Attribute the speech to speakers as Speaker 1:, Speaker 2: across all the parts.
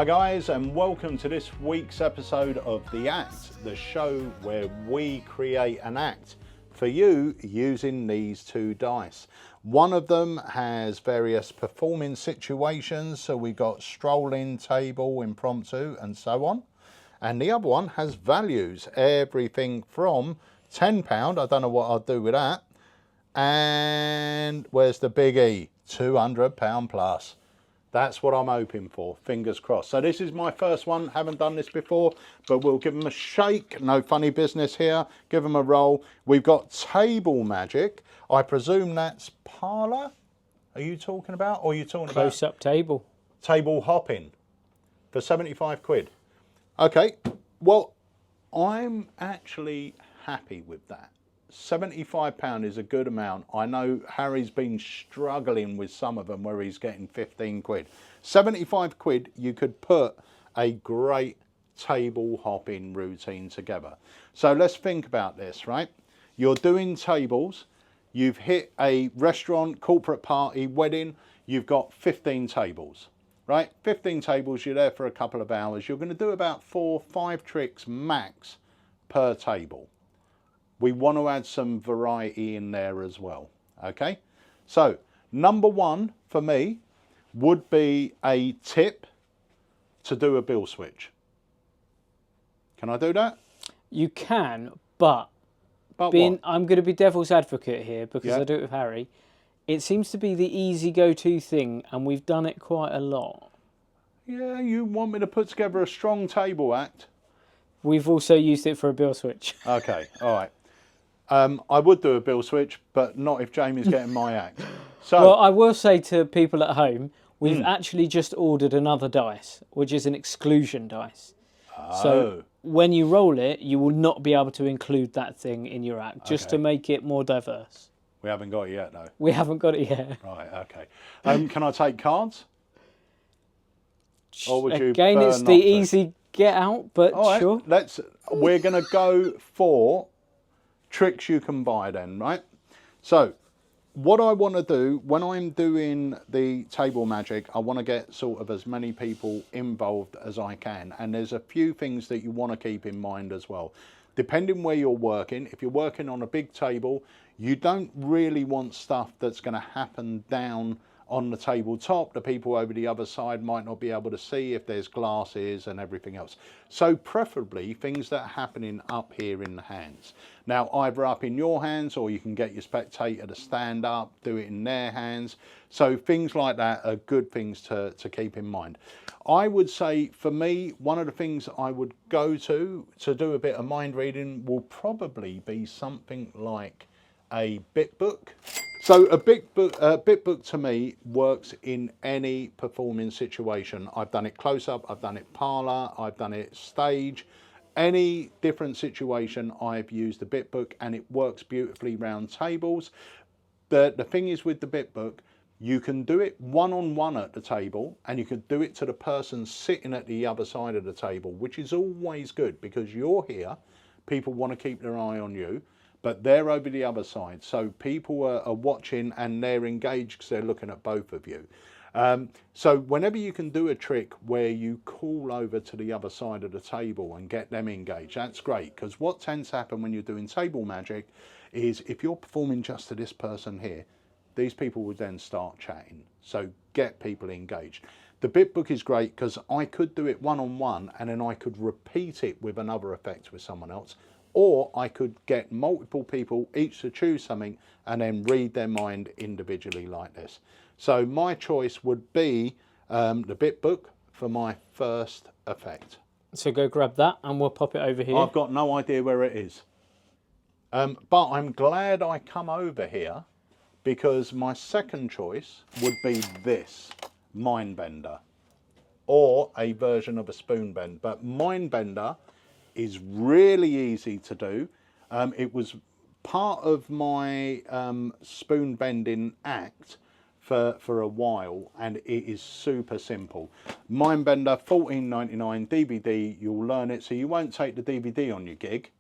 Speaker 1: Hi guys, and welcome to this week's episode of The Act, the show where we create an act for you using these two dice. One of them has various performing situations, so we've got strolling, table, impromptu and so on. And the other one has values, everything from £10, I don't know what I'll do with that, and where's the big E, £200 plus. That's what I'm hoping for, fingers crossed. So this is my first one, haven't done this before, but we'll give them a shake. No funny business here, give them a roll. We've got table magic. I presume that's parlour, are you talking about? Or are you talking about
Speaker 2: close-up table?
Speaker 1: Table hopping for 75 quid. Okay, well, I'm actually happy with that. £75 is a good amount. I know Harry's been struggling with some of them where he's getting 15 quid. 75 quid, you could put a great table hopping routine together. So let's think about this, right? You're doing tables, you've hit a restaurant, corporate party, wedding, you've got 15 tables, right? 15 tables, you're there for a couple of hours. You're going to do about 4 or 5 tricks max per table. We want to add some variety in there as well, okay? So, number one for me would be a tip to do a bill switch. Can I do that?
Speaker 2: You can, but
Speaker 1: what?
Speaker 2: I'm going to be devil's advocate here because I do it with Harry. It seems to be the easy go-to thing, and we've done it quite a lot.
Speaker 1: Yeah, you want me to put together a strong table act?
Speaker 2: We've also used it for a bill switch.
Speaker 1: Okay, all right. I would do a bill switch, but not if Jamie's getting my act. So,
Speaker 2: well, I will say to people at home, we've actually just ordered another dice, which is an exclusion dice. So when you roll it, you will not be able to include that thing in your act, just to make it more diverse.
Speaker 1: We haven't got it yet, though.
Speaker 2: We haven't got it yet.
Speaker 1: Right, okay. Can I take cards? Or would you
Speaker 2: Again, it's the easy get out, but
Speaker 1: all right,
Speaker 2: sure.
Speaker 1: We're going to go for tricks you can buy then, right? So what I want to do when I'm doing the table magic, I want to get sort of as many people involved as I can. And there's a few things that you want to keep in mind as well. Depending where you're working, if you're working on a big table, you don't really want stuff that's going to happen down on the tabletop. The people over the other side might not be able to see if there's glasses and everything else. So preferably things that are happening up here in the hands. Now, either up in your hands, or you can get your spectator to stand up, do it in their hands. So things like that are good things to keep in mind. I would say for me, one of the things I would go to do a bit of mind reading will probably be something like a Bitbook. So a Bitbook to me works in any performing situation. I've done it close up, I've done it parlour, I've done it stage. Any different situation, I've used the Bitbook, and it works beautifully round tables. The thing is with the Bitbook, you can do it one-on-one at the table, and you can do it to the person sitting at the other side of the table, which is always good because you're here, people want to keep their eye on you, but they're over the other side. So people are watching and they're engaged because they're looking at both of you. So whenever you can do a trick where you call over to the other side of the table and get them engaged, that's great. Because what tends to happen when you're doing table magic is if you're performing just to this person here, these people would then start chatting. So get people engaged. The Bitbook is great because I could do it one-on-one and then I could repeat it with another effect with someone else. Or I could get multiple people each to choose something and then read their mind individually like this. So my choice would be the Bitbook for my first effect.
Speaker 2: So go grab that and we'll pop it over here.
Speaker 1: I've got no idea where it is. But I'm glad I come over here because my second choice would be this, Mindbender. Or a version of a spoon bend. But Mindbender is really easy to do. It was part of my spoon bending act for a while, and it is super simple. Mindbender, $14.99 DVD, you'll learn it. So you won't take the DVD on your gig,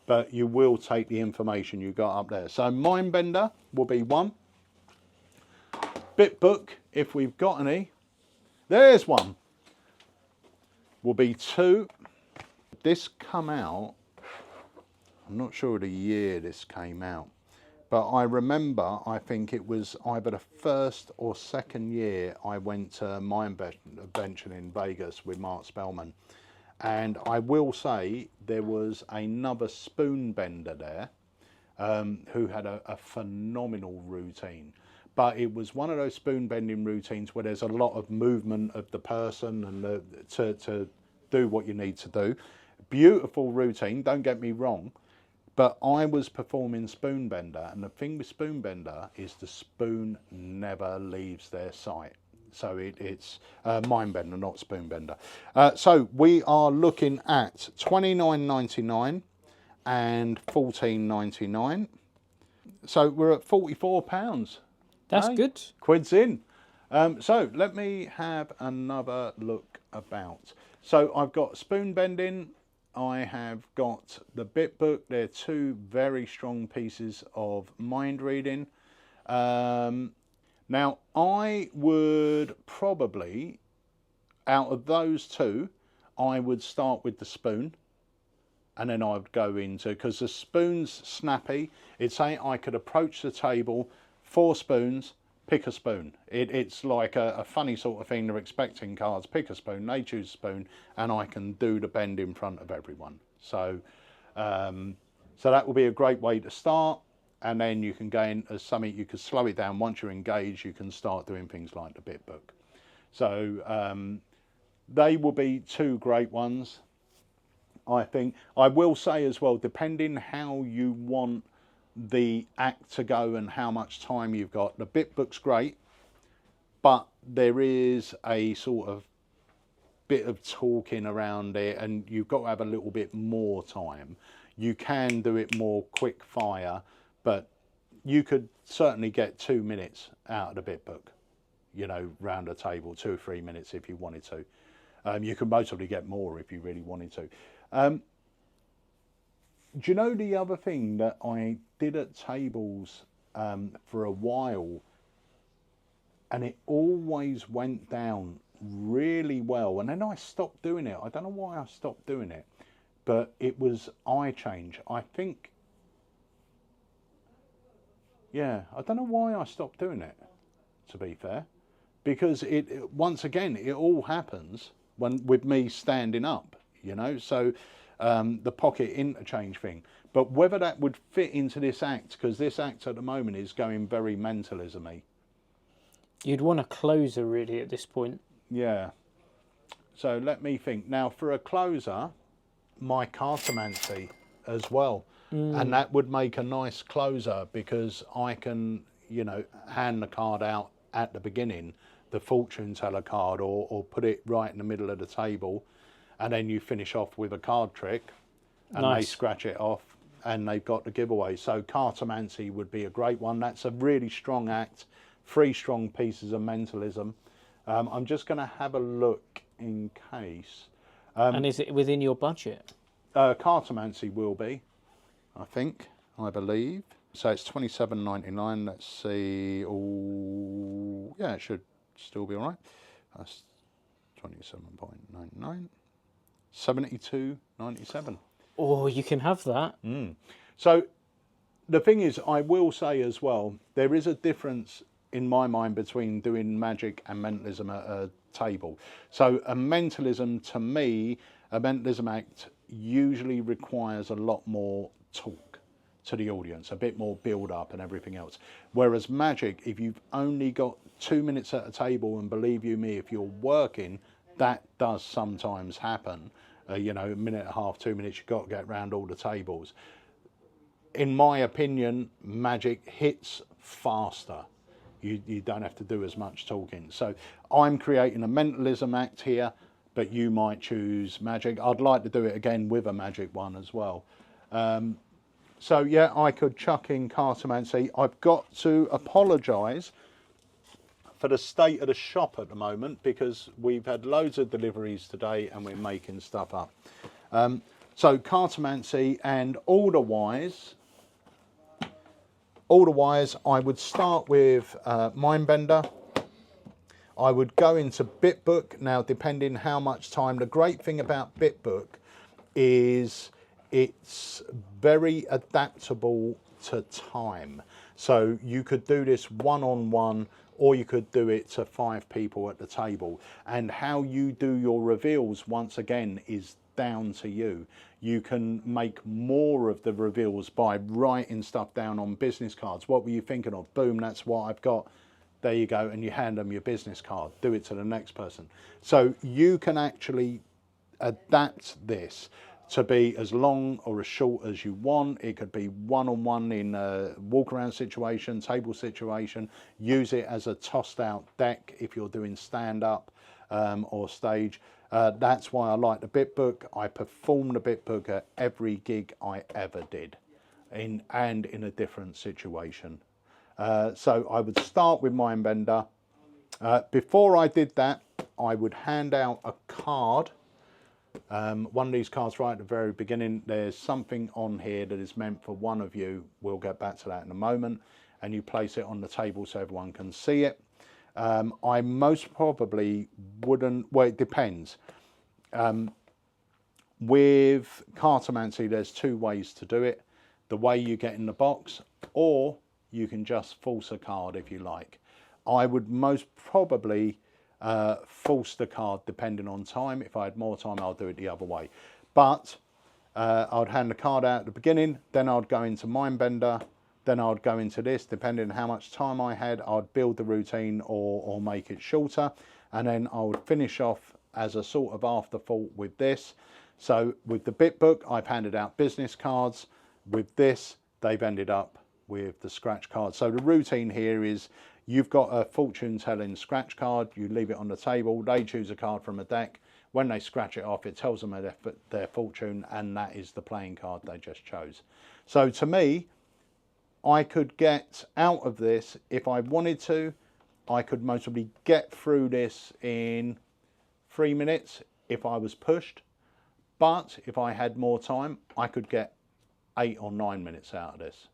Speaker 1: but you will take the information you got up there. So Mindbender will be one. Bitbook, if we've got any. There's one. will be 2. This come out, I'm not sure of the year this came out, but I remember, I think it was either the first or second year I went to Mind Invention in Vegas with Mark Spellman. And I will say there was another spoon bender there who had a phenomenal routine. But it was one of those spoon bending routines where there's a lot of movement of the person and to do what you need to do. Beautiful routine, don't get me wrong. But I was performing spoon bender, and the thing with spoon bender is the spoon never leaves their sight. So it's mind bender, not spoon bender. So we are looking at $29.99 and $14.99. So we're at £44.
Speaker 2: That's good.
Speaker 1: Quid's in. So let me have another look about. So I've got spoon bending. I have got the Bitbook. They're 2 very strong pieces of mind reading. Now, I would probably, out of those 2, I would start with the spoon. And then I would go into, because the spoon's snappy. It's saying I could approach the table, 4 spoons, pick a spoon. It's like a funny sort of thing. They're expecting cards, pick a spoon, they choose a spoon, and I can do the bend in front of everyone. So, so that will be a great way to start. And then you can gain as something, you can slow it down. Once you're engaged, you can start doing things like the Bitbook. So they will be 2 great ones, I think. I will say as well, depending how you want the act to go and how much time you've got, the Bitbook's great, but there is a sort of bit of talking around it, and you've got to have a little bit more time. You can do it more quick fire, but you could certainly get 2 minutes out of the Bitbook, you know, round a table, 2 or 3 minutes if you wanted to. You can mostly get more if you really wanted to. Do you know the other thing that I did at tables for a while, and it always went down really well, and then I stopped doing it. I don't know why I stopped doing it, but it was iChange. I think, yeah, I don't know why I stopped doing it, to be fair, because it once again, it all happens with me standing up, you know, so the pocket interchange thing. But whether that would fit into this act, because this act at the moment is going very mentalism-y.
Speaker 2: You'd want a closer really at this point.
Speaker 1: Yeah. So let me think. Now for a closer, my Cartomancy as well. And that would make a nice closer, because I can, you know, hand the card out at the beginning, the fortune teller card, or put it right in the middle of the table, and then you finish off with a card trick, and
Speaker 2: nice.
Speaker 1: They scratch it off, and they've got the giveaway. So Cartomancy would be a great one. That's a really strong act, 3 strong pieces of mentalism. I'm just going to have a look in case.
Speaker 2: And is it within your budget?
Speaker 1: Cartomancy will be, I believe. So it's $27.99. Let's see. Oh, yeah, it should still be all right. That's 27.99. $72.97.
Speaker 2: Oh, you can have that.
Speaker 1: So the thing is, I will say as well, there is a difference in my mind between doing magic and mentalism at a table. So a mentalism, to me, a mentalism act usually requires a lot more talk to the audience, a bit more build up and everything else. Whereas magic, if you've only got 2 minutes at a table, and believe you me, if you're working, that does sometimes happen. You know, a minute and a half, 2 minutes, you've got to get around all the tables. In my opinion, magic hits faster. You don't have to do as much talking. So I'm creating a mentalism act here, but you might choose magic. I'd like to do it again with a magic one as well. So yeah, I could chuck in Cartomancy. I've got to apologise for the state of the shop at the moment, because we've had loads of deliveries today and we're making stuff up. So Cartomancy, and order-wise, I would start with Mindbender. I would go into Bitbook. Now, depending how much time, the great thing about Bitbook is it's very adaptable to time. So you could do this one-on-one, or you could do it to 5 people at the table. And how you do your reveals, once again, is down to you. You can make more of the reveals by writing stuff down on business cards. What were you thinking of? Boom, that's what I've got. There you go, and you hand them your business card. Do it to the next person. So you can actually adapt this to be as long or as short as you want. It could be one-on-one in a walk-around situation, table situation. Use it as a tossed-out deck if you're doing stand-up or stage. That's why I like the Bitbook. I performed the Bitbook at every gig I ever did, in a different situation. So I would start with Mindbender. Before I did that, I would hand out a card. One of these cards right at the very beginning. There's something on here that is meant for one of you. We'll get back to that in a moment. And you place it on the table so everyone can see it. I most probably wouldn't, well, it depends. With Cartomancy, there's 2 ways to do it. The way you get in the box, or you can just force a card if you like. I would most probably force the card depending on time. If I had more time, I'll do it the other way. But I'd hand the card out at the beginning, then I'd go into Mindbender, then I'd go into this. Depending on how much time I had, I'd build the routine or make it shorter. And then I would finish off as a sort of afterthought with this. So with the Bitbook, I've handed out business cards. With this, they've ended up with the scratch card. So the routine here is you've got a fortune telling scratch card, you leave it on the table, they choose a card from a deck. When they scratch it off, it tells them their fortune, and that is the playing card they just chose. So to me, I could get out of this, if I wanted to, I could most probably get through this in 3 minutes if I was pushed. But if I had more time, I could get 8 or 9 minutes out of this.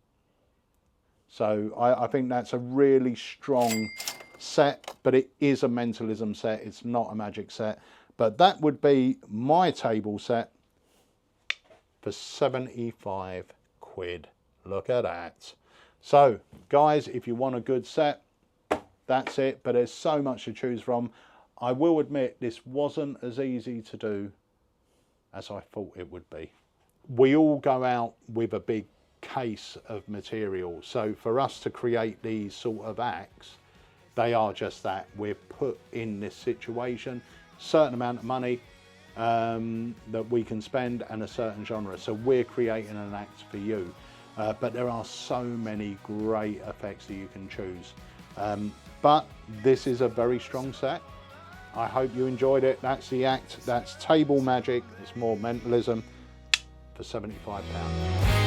Speaker 1: So I think that's a really strong set, but it is a mentalism set. It's not a magic set. But that would be my table set for 75 quid. Look at that. So guys, if you want a good set, that's it. But there's so much to choose from. I will admit this wasn't as easy to do as I thought it would be. We all go out with a big case of material, so for us to create these sort of acts, they are just that. We're put in this situation, certain amount of money that we can spend and a certain genre, so we're creating an act for you, but there are so many great effects that you can choose, but this is a very strong set. I hope you enjoyed it. That's the act. That's Table Magic. It's more mentalism for £75.